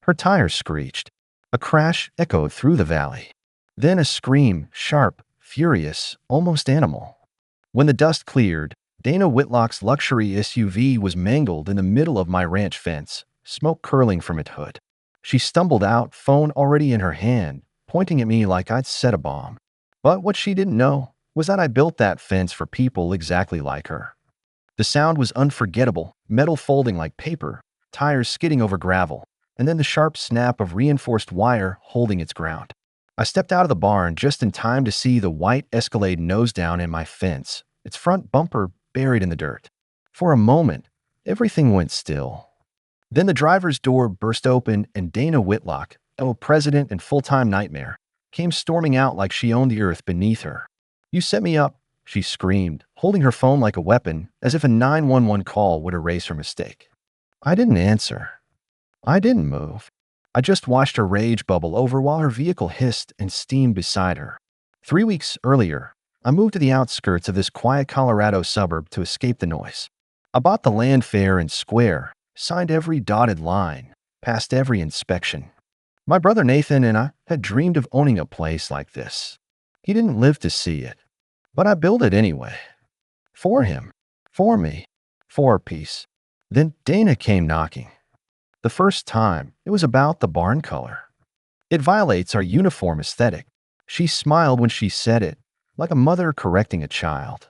Her tires screeched. A crash echoed through the valley. Then a scream, sharp, furious, almost animal. When the dust cleared, Dana Whitlock's luxury SUV was mangled in the middle of my ranch fence, smoke curling from its hood. She stumbled out, phone already in her hand, pointing at me like I'd set a bomb. But what she didn't know was that I built that fence for people exactly like her. The sound was unforgettable, metal folding like paper, tires skidding over gravel, and then the sharp snap of reinforced wire holding its ground. I stepped out of the barn just in time to see the white Escalade nose down in my fence, its front bumper buried in the dirt. For a moment, everything went still. Then the driver's door burst open and Dana Whitlock, HOA President and full-time nightmare, came storming out like she owned the earth beneath her. "You set me up," she screamed, holding her phone like a weapon, as if a 911 call would erase her mistake. I didn't answer. I didn't move. I just watched her rage bubble over while her vehicle hissed and steamed beside her. 3 weeks earlier, I moved to the outskirts of this quiet Colorado suburb to escape the noise. I bought the land fair and square, signed every dotted line, passed every inspection. My brother Nathan and I had dreamed of owning a place like this. He didn't live to see it, but I built it anyway. For him, for me, for our peace. Then Dana came knocking. The first time, it was about the barn color. It violates our uniform aesthetic. She smiled when she said it, like a mother correcting a child.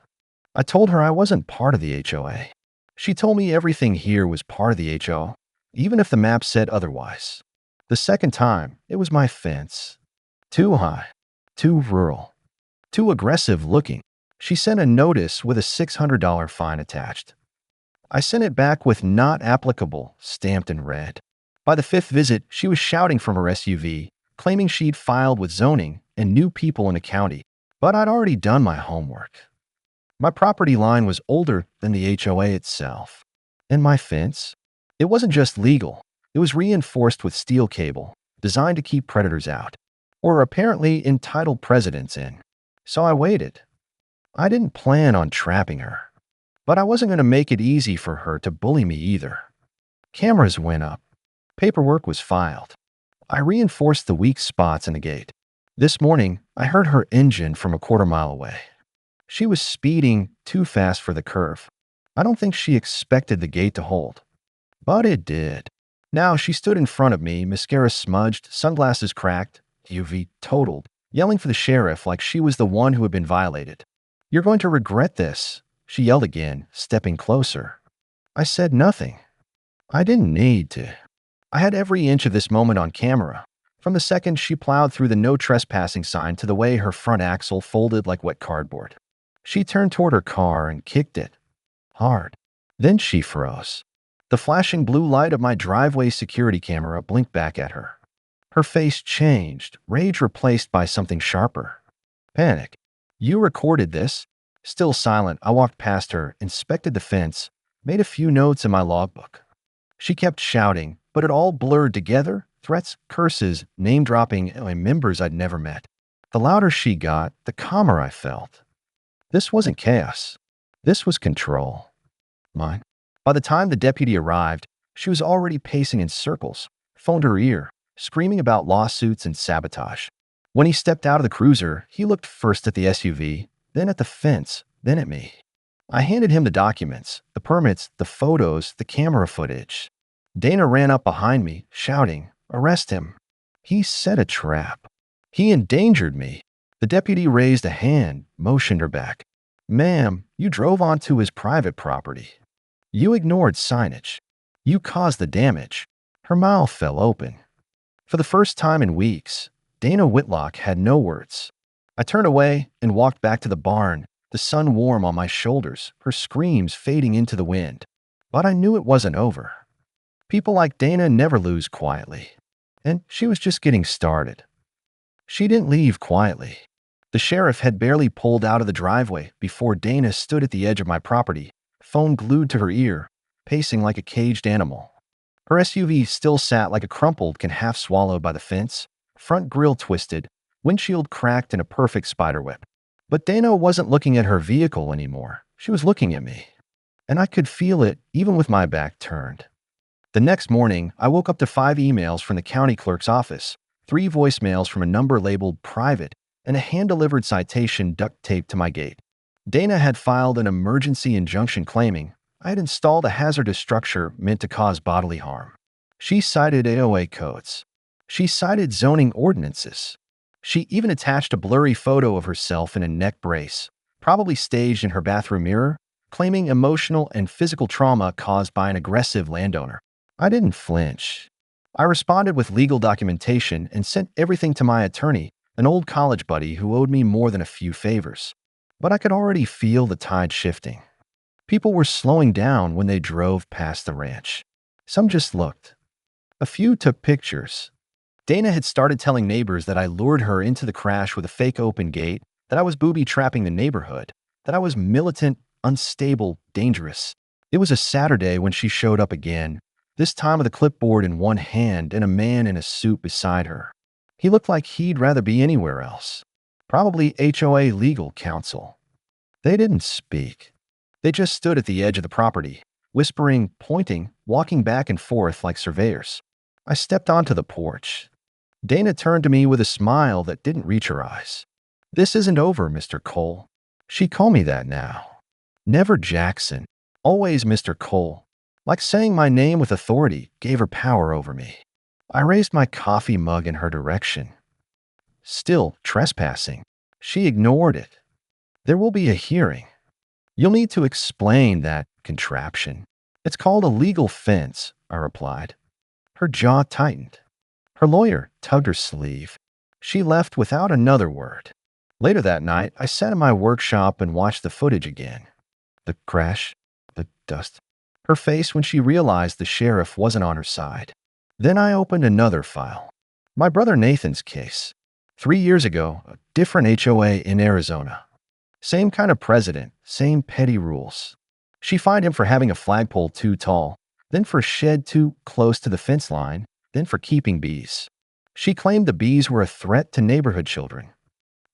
I told her I wasn't part of the HOA. She told me everything here was part of the HOA, even if the map said otherwise. The second time, it was my fence. Too high, too rural, too aggressive looking. She sent a notice with a $600 fine attached. I sent it back with "not applicable" stamped in red. By the fifth visit, she was shouting from her SUV, claiming she'd filed with zoning and knew people in the county, but I'd already done my homework. My property line was older than the HOA itself. And my fence? It wasn't just legal. It was reinforced with steel cable, designed to keep predators out, or apparently entitled presidents in. So I waited. I didn't plan on trapping her. But I wasn't going to make it easy for her to bully me either. Cameras went up. Paperwork was filed. I reinforced the weak spots in the gate. This morning, I heard her engine from a quarter-mile away. She was speeding too fast for the curve. I don't think she expected the gate to hold. But it did. Now she stood in front of me, mascara smudged, sunglasses cracked, UV totaled, yelling for the sheriff like she was the one who had been violated. "You're going to regret this," she yelled again, stepping closer. I said nothing. I didn't need to. I had every inch of this moment on camera, from the second she plowed through the no trespassing sign to the way her front axle folded like wet cardboard. She turned toward her car and kicked it. Hard. Then she froze. The flashing blue light of my driveway security camera blinked back at her. Her face changed, rage replaced by something sharper. Panic. "You recorded this?" Still silent, I walked past her, inspected the fence, made a few notes in my logbook. She kept shouting, but it all blurred together, threats, curses, name-dropping, and members I'd never met. The louder she got, the calmer I felt. This wasn't chaos. This was control. Mine. By the time the deputy arrived, she was already pacing in circles, phone to her ear, screaming about lawsuits and sabotage. When he stepped out of the cruiser, he looked first at the SUV, then at the fence, then at me. I handed him the documents, the permits, the photos, the camera footage. Dana ran up behind me, shouting, "Arrest him." He set a trap. He endangered me. The deputy raised a hand, motioned her back. "Ma'am, you drove onto his private property. You ignored signage. You caused the damage." Her mouth fell open. For the first time in weeks, Dana Whitlock had no words. I turned away and walked back to the barn, the sun warm on my shoulders, her screams fading into the wind. But I knew it wasn't over. People like Dana never lose quietly, and she was just getting started. She didn't leave quietly. The sheriff had barely pulled out of the driveway before Dana stood at the edge of my property, phone glued to her ear, pacing like a caged animal. Her SUV still sat like a crumpled can half swallowed by the fence, front grille twisted, windshield cracked in a perfect spiderweb. But Dana wasn't looking at her vehicle anymore. She was looking at me. And I could feel it even with my back turned. The next morning, I woke up to 5 emails from the county clerk's office, 3 voicemails from a number labeled private, and a hand-delivered citation duct-taped to my gate. Dana had filed an emergency injunction claiming I had installed a hazardous structure meant to cause bodily harm. She cited HOA codes. She cited zoning ordinances. She even attached a blurry photo of herself in a neck brace, probably staged in her bathroom mirror, claiming emotional and physical trauma caused by an aggressive landowner. I didn't flinch. I responded with legal documentation and sent everything to my attorney, an old college buddy who owed me more than a few favors. But I could already feel the tide shifting. People were slowing down when they drove past the ranch. Some just looked. A few took pictures. Dana had started telling neighbors that I lured her into the crash with a fake open gate, that I was booby-trapping the neighborhood, that I was militant, unstable, dangerous. It was a Saturday when she showed up again, this time with a clipboard in one hand and a man in a suit beside her. He looked like he'd rather be anywhere else. Probably HOA legal counsel. They didn't speak. They just stood at the edge of the property, whispering, pointing, walking back and forth like surveyors. I stepped onto the porch. Dana turned to me with a smile that didn't reach her eyes. "This isn't over, Mr. Cole." She called me that now. Never Jackson, always Mr. Cole. Like saying my name with authority gave her power over me. I raised my coffee mug in her direction. Still trespassing. She ignored it. "There will be a hearing. You'll need to explain that contraption. It's called a legal fence," I replied. Her jaw tightened. Her lawyer tugged her sleeve. She left without another word. Later that night, I sat in my workshop and watched the footage again. The crash, the dust. Her face when she realized the sheriff wasn't on her side. Then I opened another file. My brother Nathan's case. 3 years ago, a different HOA in Arizona. Same kind of president, same petty rules. She fined him for having a flagpole too tall, then for a shed too close to the fence line, then for keeping bees. She claimed the bees were a threat to neighborhood children.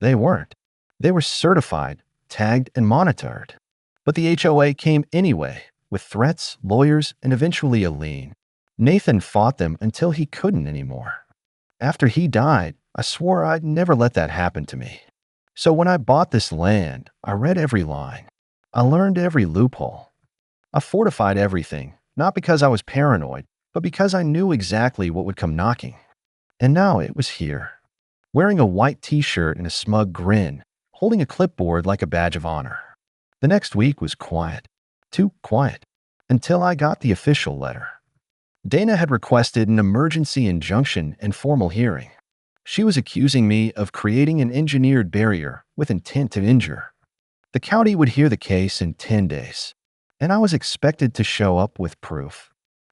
They weren't. They were certified, tagged, and monitored. But the HOA came anyway, with threats, lawyers, and eventually a lien. Nathan fought them until he couldn't anymore. After he died, I swore I'd never let that happen to me. So when I bought this land, I read every line. I learned every loophole. I fortified everything, not because I was paranoid, but because I knew exactly what would come knocking. And now it was here. Wearing a white t-shirt and a smug grin, holding a clipboard like a badge of honor. The next week was quiet. Too quiet. Until I got the official letter. Dana had requested an emergency injunction and formal hearing. She was accusing me of creating an engineered barrier with intent to injure. The county would hear the case in 10 days, and I was expected to show up with proof.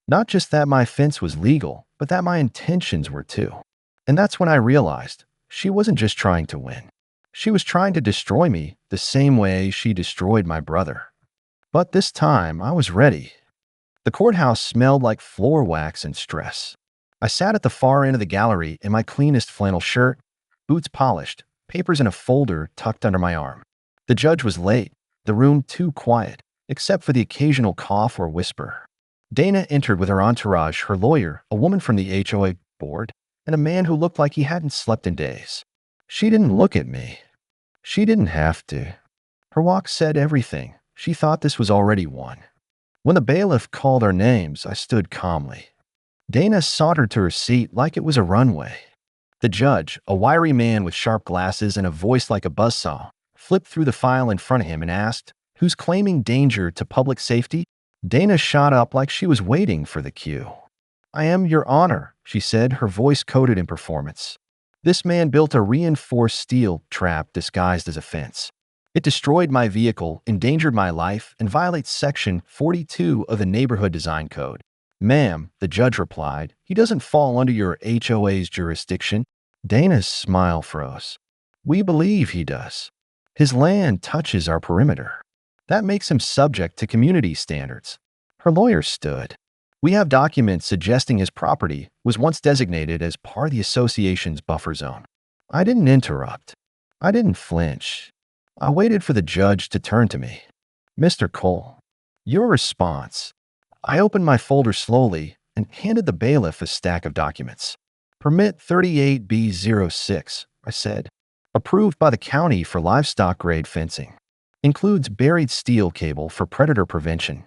Not just that my fence was legal, but that my intentions were too. And that's when I realized she wasn't just trying to win. She was trying to destroy me the same way she destroyed my brother. But this time, I was ready. The courthouse smelled like floor wax and stress. I sat at the far end of the gallery in my cleanest flannel shirt, boots polished, papers in a folder tucked under my arm. The judge was late, the room too quiet, except for the occasional cough or whisper. Dana entered with her entourage, her lawyer, a woman from the HOA board, and a man who looked like he hadn't slept in days. She didn't look at me. She didn't have to. Her walk said everything. She thought this was already won. When the bailiff called our names, I stood calmly. Dana sauntered to her seat like it was a runway. The judge, a wiry man with sharp glasses and a voice like a buzzsaw, flipped through the file in front of him and asked, "Who's claiming danger to public safety?" Dana shot up like she was waiting for the cue. "I am, Your Honor," she said, her voice coated in performance. "This man built a reinforced steel trap disguised as a fence. It destroyed my vehicle, endangered my life, and violates Section 42 of the Neighborhood Design Code." "Ma'am," the judge replied, "he doesn't fall under your HOA's jurisdiction." Dana's smile froze. "We believe he does. His land touches our perimeter. That makes him subject to community standards." Her lawyer stood. "We have documents suggesting his property was once designated as part of the association's buffer zone." I didn't interrupt. I didn't flinch. I waited for the judge to turn to me. "Mr. Cole, your response." I opened my folder slowly, and handed the bailiff a stack of documents. Permit 38B06, I said. Approved by the county for livestock-grade fencing. Includes buried steel cable for predator prevention.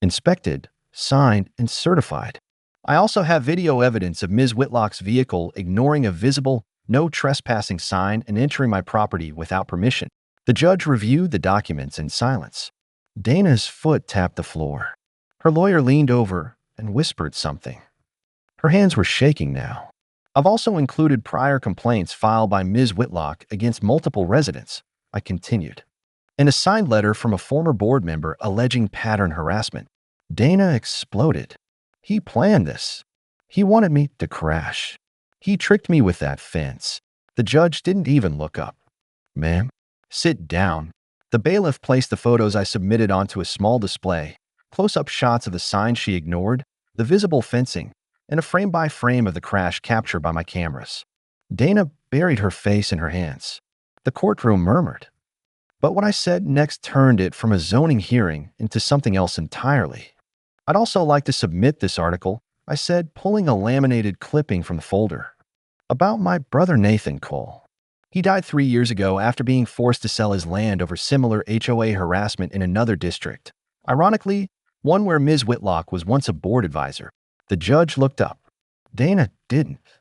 Inspected, signed, and certified. I also have video evidence of Ms. Whitlock's vehicle ignoring a visible no trespassing sign and entering my property without permission. The judge reviewed the documents in silence. Dana's foot tapped the floor. Her lawyer leaned over and whispered something. Her hands were shaking now. I've also included prior complaints filed by Ms. Whitlock against multiple residents, I continued, and a signed letter from a former board member alleging pattern harassment. Dana exploded. He planned this. He wanted me to crash. He tricked me with that fence. The judge didn't even look up. Ma'am, sit down. The bailiff placed the photos I submitted onto a small display, close-up shots of the sign she ignored, the visible fencing, and a frame-by-frame of the crash captured by my cameras. Dana buried her face in her hands. The courtroom murmured. But what I said next turned it from a zoning hearing into something else entirely. I'd also like to submit this article, I said, pulling a laminated clipping from the folder. About my brother Nathan Cole. He died 3 years ago after being forced to sell his land over similar HOA harassment in another district. Ironically, one where Ms. Whitlock was once a board advisor. The judge looked up. Dana didn't.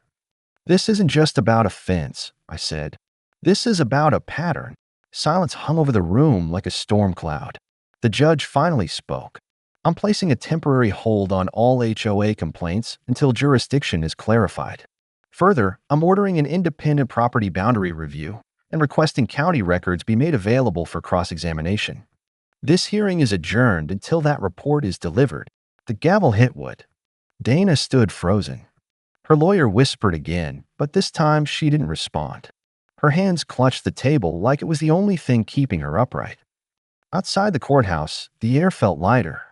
This isn't just about a fence, I said. This is about a pattern. Silence hung over the room like a storm cloud. The judge finally spoke. I'm placing a temporary hold on all HOA complaints until jurisdiction is clarified. Further, I'm ordering an independent property boundary review and requesting county records be made available for cross-examination. This hearing is adjourned until that report is delivered. The gavel hit wood. Dana stood frozen. Her lawyer whispered again, but this time she didn't respond. Her hands clutched the table like it was the only thing keeping her upright. Outside the courthouse, the air felt lighter.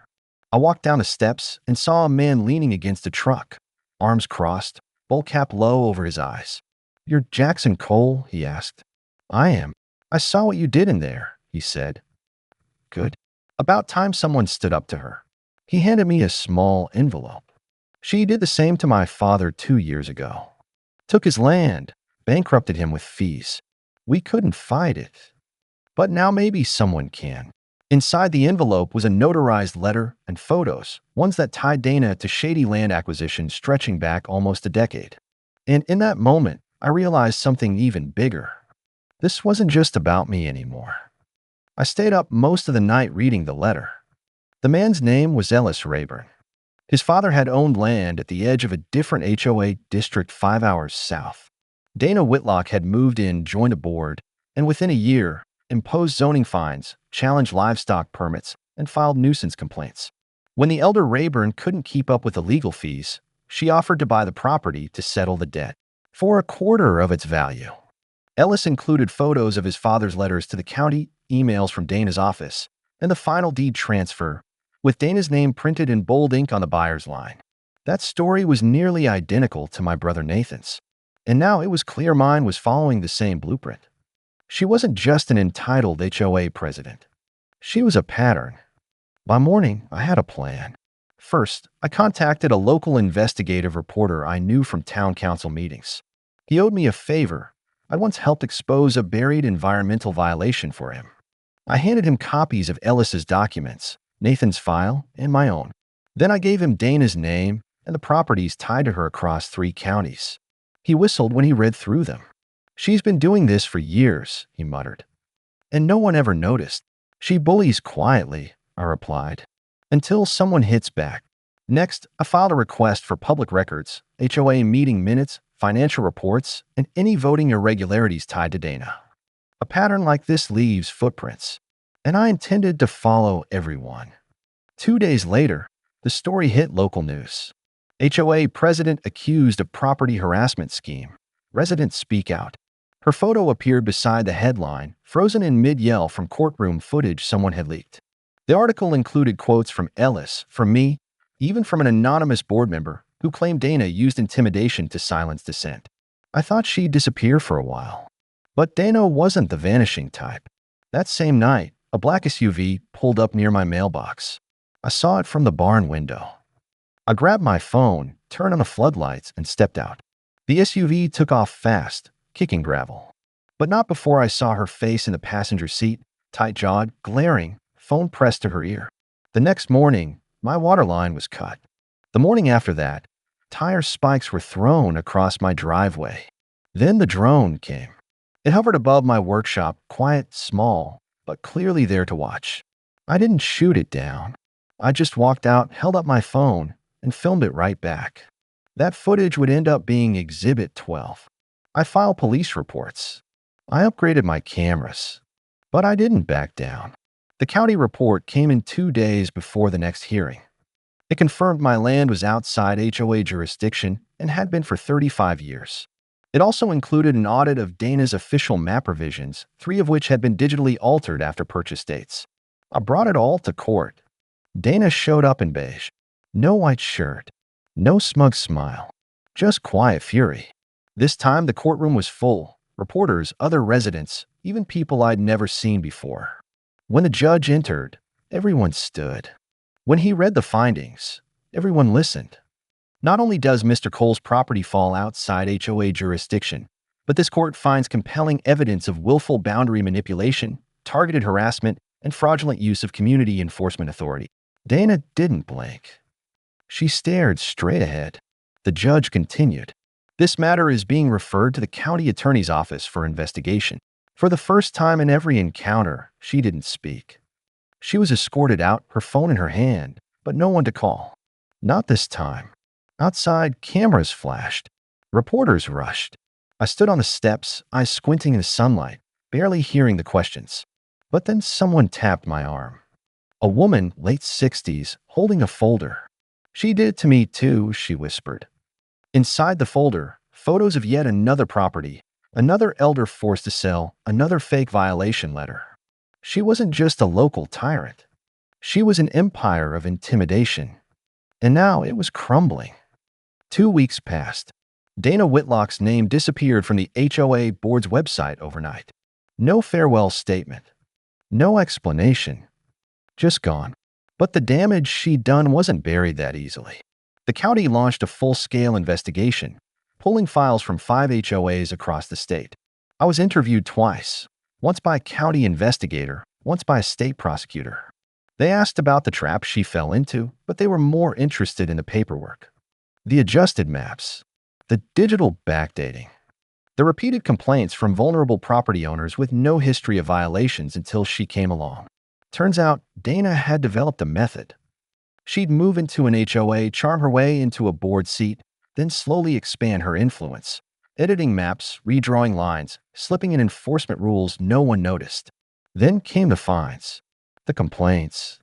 I walked down the steps and saw a man leaning against a truck, arms crossed, bowl cap low over his eyes. "You're Jackson Cole?" he asked. "I am. I saw what you did in there," he said. "Good." About time someone stood up to her. He handed me a small envelope. She did the same to my father 2 years ago. Took his land, bankrupted him with fees. We couldn't fight it. But now maybe someone can. Inside the envelope was a notarized letter and photos, ones that tied Dana to shady land acquisition stretching back almost a decade. And in that moment, I realized something even bigger. This wasn't just about me anymore. I stayed up most of the night reading the letter. The man's name was Ellis Rayburn. His father had owned land at the edge of a different HOA district 5 hours south. Dana Whitlock had moved in, joined a board, and within a year, imposed zoning fines, challenged livestock permits, and filed nuisance complaints. When the elder Rayburn couldn't keep up with the legal fees, she offered to buy the property to settle the debt for a quarter of its value. Ellis included photos of his father's letters to the county, emails from Dana's office, and the final deed transfer, with Dana's name printed in bold ink on the buyer's line. That story was nearly identical to my brother Nathan's, and now it was clear mine was following the same blueprint. She wasn't just an entitled HOA president. She was a pattern. By morning, I had a plan. First, I contacted a local investigative reporter I knew from town council meetings. He owed me a favor. I once helped expose a buried environmental violation for him. I handed him copies of Ellis's documents, Nathan's file, and my own. Then I gave him Dana's name and the properties tied to her across 3 counties. He whistled when he read through them. "She's been doing this for years," he muttered. "And no one ever noticed. She bullies quietly," I replied, "until someone hits back." Next, I filed a request for public records, HOA meeting minutes, financial reports, and any voting irregularities tied to Dana. A pattern like this leaves footprints, and I intended to follow everyone. 2 days later, the story hit local news. HOA President accused of property harassment scheme. Residents speak out. Her photo appeared beside the headline, frozen in mid-yell from courtroom footage someone had leaked. The article included quotes from Ellis, from me, even from an anonymous board member who claimed Dana used intimidation to silence dissent. I thought she'd disappear for a while. But Dana wasn't the vanishing type. That same night, a black SUV pulled up near my mailbox. I saw it from the barn window. I grabbed my phone, turned on the floodlights, and stepped out. The SUV took off fast, kicking gravel. But not before I saw her face in the passenger seat, tight-jawed, glaring, phone pressed to her ear. The next morning, my water line was cut. The morning after that, tire spikes were thrown across my driveway. Then the drone came. It hovered above my workshop, quiet, small, but clearly there to watch. I didn't shoot it down. I just walked out, held up my phone, and filmed it right back. That footage would end up being Exhibit 12. I filed police reports. I upgraded my cameras. But I didn't back down. The county report came in 2 days before the next hearing. It confirmed my land was outside HOA jurisdiction and had been for 35 years. It also included an audit of Dana's official map revisions, 3 of which had been digitally altered after purchase dates. I brought it all to court. Dana showed up in beige. No white shirt. No smug smile. Just quiet fury. This time the courtroom was full. Reporters, other residents, even people I'd never seen before. When the judge entered, everyone stood. When he read the findings, everyone listened. Not only does Mr. Cole's property fall outside HOA jurisdiction, but this court finds compelling evidence of willful boundary manipulation, targeted harassment, and fraudulent use of community enforcement authority. Dana didn't blink. She stared straight ahead. The judge continued. This matter is being referred to the county attorney's office for investigation. For the first time in every encounter, she didn't speak. She was escorted out, her phone in her hand, but no one to call. Not this time. Outside, cameras flashed. Reporters rushed. I stood on the steps, eyes squinting in the sunlight, barely hearing the questions. But then someone tapped my arm. A woman, late 60s, holding a folder. She did it to me too, she whispered. Inside the folder, photos of yet another property, another elder forced to sell, another fake violation letter. She wasn't just a local tyrant. She was an empire of intimidation. And now it was crumbling. 2 weeks passed. Dana Whitlock's name disappeared from the HOA board's website overnight. No farewell statement. No explanation. Just gone. But the damage she'd done wasn't buried that easily. The county launched a full-scale investigation, pulling files from 5 HOAs across the state. I was interviewed twice, once by a county investigator, once by a state prosecutor. They asked about the trap she fell into, but they were more interested in the paperwork. The adjusted maps. The digital backdating. The repeated complaints from vulnerable property owners with no history of violations until she came along. Turns out, Dana had developed a method. She'd move into an HOA, charm her way into a board seat, then slowly expand her influence, editing maps, redrawing lines, slipping in enforcement rules no one noticed. Then came the fines, the complaints,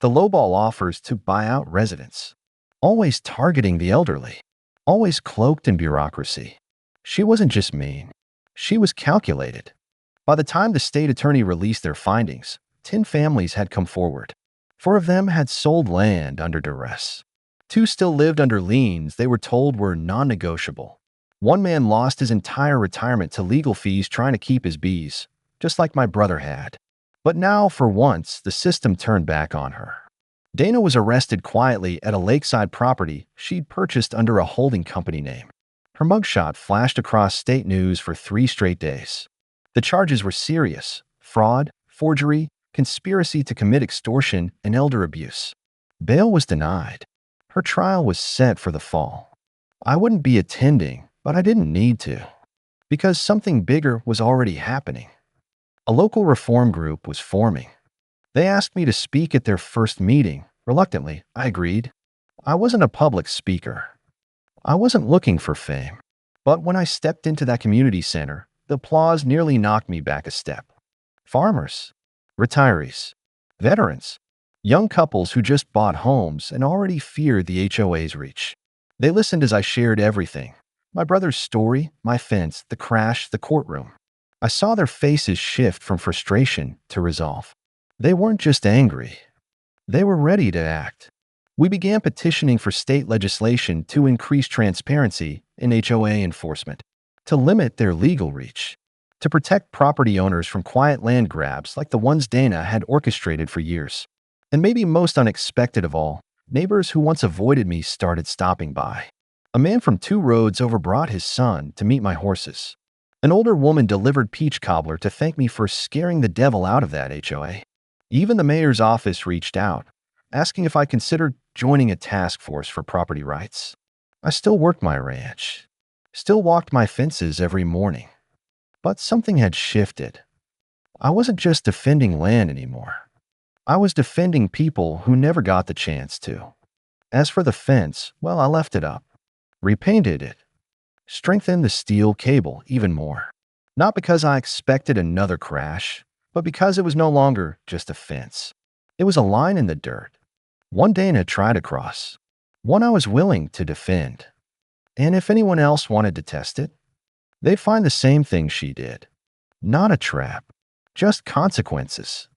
the lowball offers to buy out residents, always targeting the elderly, always cloaked in bureaucracy. She wasn't just mean. She was calculated. By the time the state attorney released their findings, 10 families had come forward. 4 of them had sold land under duress. 2 still lived under liens they were told were non-negotiable. 1 man lost his entire retirement to legal fees trying to keep his bees, just like my brother had. But now, for once, the system turned back on her. Dana was arrested quietly at a lakeside property she'd purchased under a holding company name. Her mugshot flashed across state news for 3 straight days. The charges were serious: fraud, forgery, conspiracy to commit extortion, and elder abuse. Bail was denied. Her trial was set for the fall. I wouldn't be attending, but I didn't need to, because something bigger was already happening. A local reform group was forming. They asked me to speak at their first meeting. Reluctantly, I agreed. I wasn't a public speaker. I wasn't looking for fame. But when I stepped into that community center, the applause nearly knocked me back a step. Farmers, retirees, veterans, young couples who just bought homes and already feared the HOA's reach. They listened as I shared everything: my brother's story, my fence, the crash, the courtroom. I saw their faces shift from frustration to resolve. They weren't just angry. They were ready to act. We began petitioning for state legislation to increase transparency in HOA enforcement, to limit their legal reach, to protect property owners from quiet land grabs like the ones Dana had orchestrated for years. And maybe most unexpected of all, Neighbors who once avoided me started stopping by. A man from 2 roads over brought his son to meet my horses. An older woman delivered peach cobbler to thank me for scaring the devil out of that HOA. Even the mayor's office reached out, asking if I considered joining a task force for property rights. I still worked my ranch, still walked my fences every morning. But something had shifted. I wasn't just defending land anymore. I was defending people who never got the chance to. As for the fence, well, I left it up, repainted it, strengthened the steel cable even more. Not because I expected another crash, but because it was no longer just a fence. It was a line in the dirt. One Dana tried to cross. One I was willing to defend. And if anyone else wanted to test it, they'd find the same thing she did. Not a trap, just consequences.